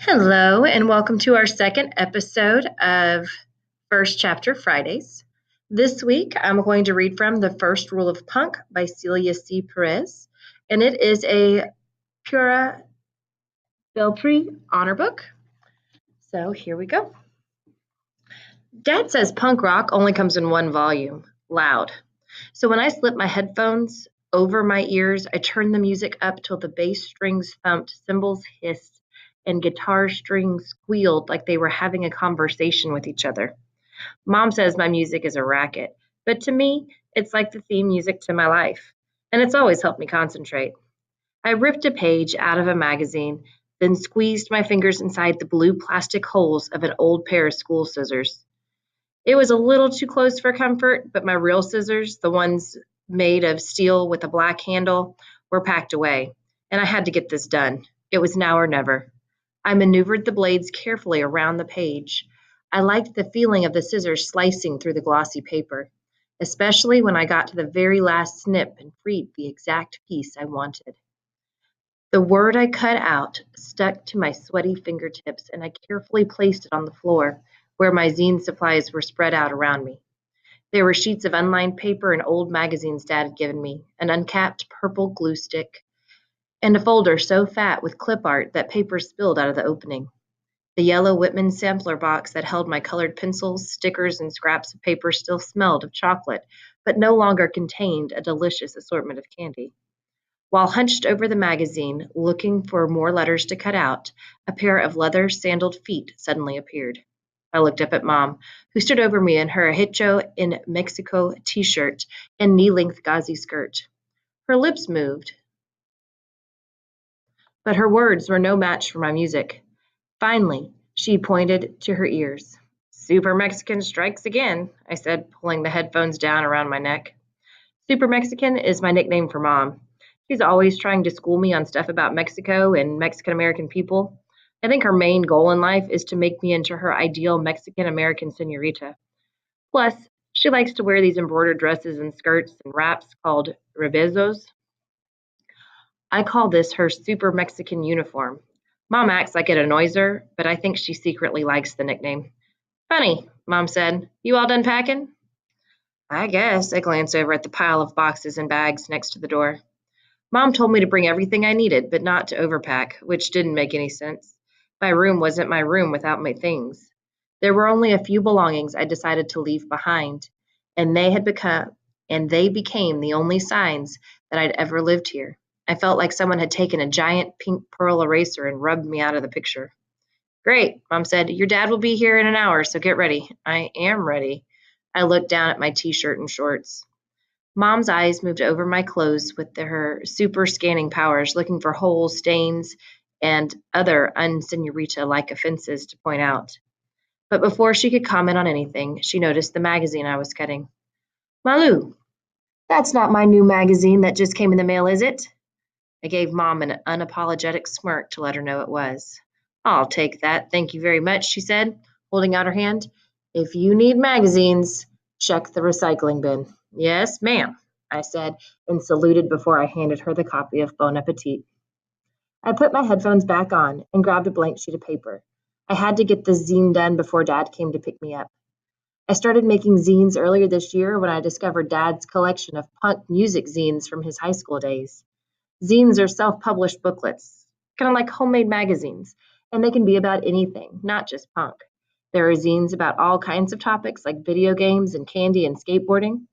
Hello, and welcome to our second episode of First Chapter Fridays. This week, I'm going to read from The First Rule of Punk by Celia C. Perez, and it is a Pura Belpre honor book. So here we go. Dad says punk rock only comes in one volume, loud. So when I slip my headphones over my ears, I turn the music up till the bass strings thumped, cymbals hissed, and guitar strings squealed like they were having a conversation with each other. Mom says my music is a racket, but to me, it's like the theme music to my life, and it's always helped me concentrate. I ripped a page out of a magazine, then squeezed my fingers inside the blue plastic holes of an old pair of school scissors. It was a little too close for comfort, but my real scissors, the ones made of steel with a black handle, were packed away, and I had to get this done. It was now or never. I maneuvered the blades carefully around the page. I liked the feeling of the scissors slicing through the glossy paper, especially when I got to the very last snip and freed the exact piece I wanted. The word I cut out stuck to my sweaty fingertips, and I carefully placed it on the floor, where my zine supplies were spread out around me. There were sheets of unlined paper and old magazines Dad had given me, an uncapped purple glue stick, and a folder so fat with clip art that paper spilled out of the opening. The yellow Whitman sampler box that held my colored pencils, stickers, and scraps of paper still smelled of chocolate, but no longer contained a delicious assortment of candy. While hunched over the magazine, looking for more letters to cut out, a pair of leather sandaled feet suddenly appeared. I looked up at Mom, who stood over me in her Ahicho in Mexico t-shirt and knee-length gauzy skirt. Her lips moved, but her words were no match for my music. Finally, she pointed to her ears. Super Mexican strikes again, I said, pulling the headphones down around my neck. Super Mexican is my nickname for Mom. She's always trying to school me on stuff about Mexico and Mexican American people. I think her main goal in life is to make me into her ideal Mexican American señorita. Plus, she likes to wear these embroidered dresses and skirts and wraps called rebezos. I call this her super Mexican uniform. Mom acts like it annoys her, but I think she secretly likes the nickname. Funny, Mom said. You all done packing? I guess. I glanced over at the pile of boxes and bags next to the door. Mom told me to bring everything I needed, but not to overpack, which didn't make any sense. My room wasn't my room without my things. There were only a few belongings I decided to leave behind, and they became the only signs that I'd ever lived here. I felt like someone had taken a giant pink pearl eraser and rubbed me out of the picture. Great, Mom said. Your dad will be here in an hour, so get ready. I am ready. I looked down at my t-shirt and shorts. Mom's eyes moved over my clothes with her super scanning powers, looking for holes, stains, and other unsenorita-like offenses to point out. But before she could comment on anything, she noticed the magazine I was cutting. Malu, that's not my new magazine that just came in the mail, is it? I gave Mom an unapologetic smirk to let her know it was. I'll take that, thank you very much, she said, holding out her hand. If you need magazines, check the recycling bin. Yes, ma'am, I said, and saluted before I handed her the copy of Bon Appetit. I put my headphones back on and grabbed a blank sheet of paper. I had to get the zine done before Dad came to pick me up. I started making zines earlier this year when I discovered Dad's collection of punk music zines from his high school days. Zines are self-published booklets, kind of like homemade magazines, and they can be about anything, not just punk. There are zines about all kinds of topics like video games and candy and skateboarding.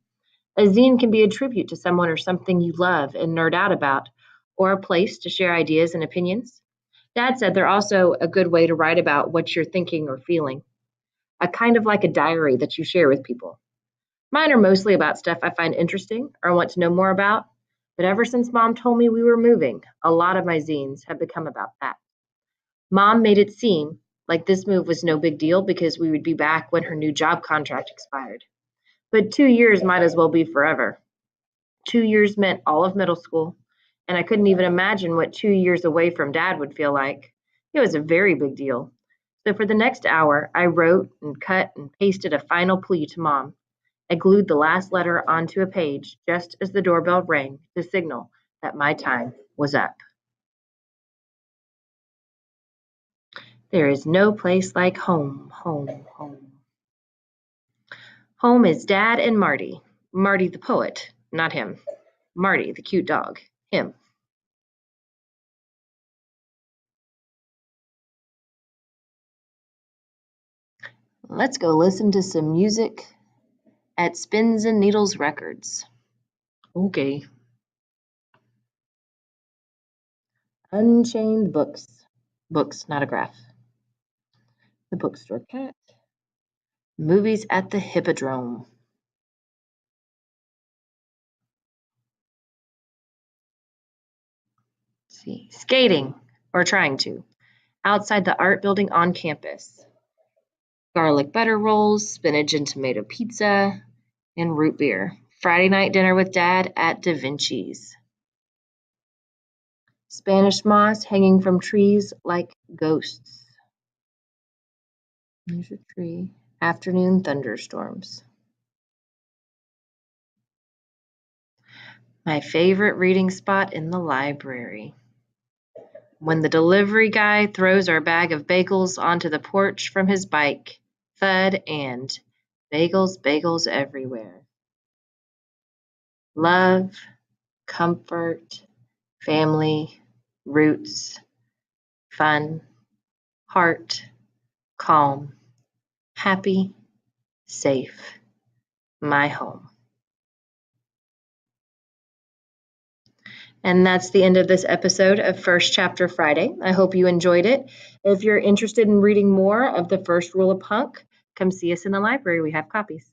A zine can be a tribute to someone or something you love and nerd out about, or a place to share ideas and opinions. Dad said they're also a good way to write about what you're thinking or feeling, a kind of like a diary that you share with people. Mine are mostly about stuff I find interesting or want to know more about, but ever since Mom told me we were moving, a lot of my zines have become about that. Mom made it seem like this move was no big deal because we would be back when her new job contract expired. But 2 years might as well be forever. 2 years meant all of middle school, and I couldn't even imagine what 2 years away from Dad would feel like. It was a very big deal. So for the next hour, I wrote and cut and pasted a final plea to Mom. I glued the last letter onto a page just as the doorbell rang to signal that my time was up. There is no place like home, home, home. Home is Dad and Marty. Marty the poet, not him. Marty the cute dog, him. Let's go listen to some music at Spins and Needles Records. Okay. Unchained Books. Books, not a graph. The Bookstore Cat. Movies at the Hippodrome. Let's see. Skating, or trying to. Outside the art building on campus. Garlic butter rolls, spinach and tomato pizza, and root beer. Friday night dinner with Dad at Da Vinci's. Spanish moss hanging from trees like ghosts. There's a tree. Afternoon thunderstorms. My favorite reading spot in the library. When the delivery guy throws our bag of bagels onto the porch from his bike. Thud and bagels, bagels everywhere. Love, comfort, family, roots, fun, heart, calm, happy, safe, my home. And that's the end of this episode of First Chapter Friday. I hope you enjoyed it. If you're interested in reading more of The First Rule of Punk, come see us in the library. We have copies.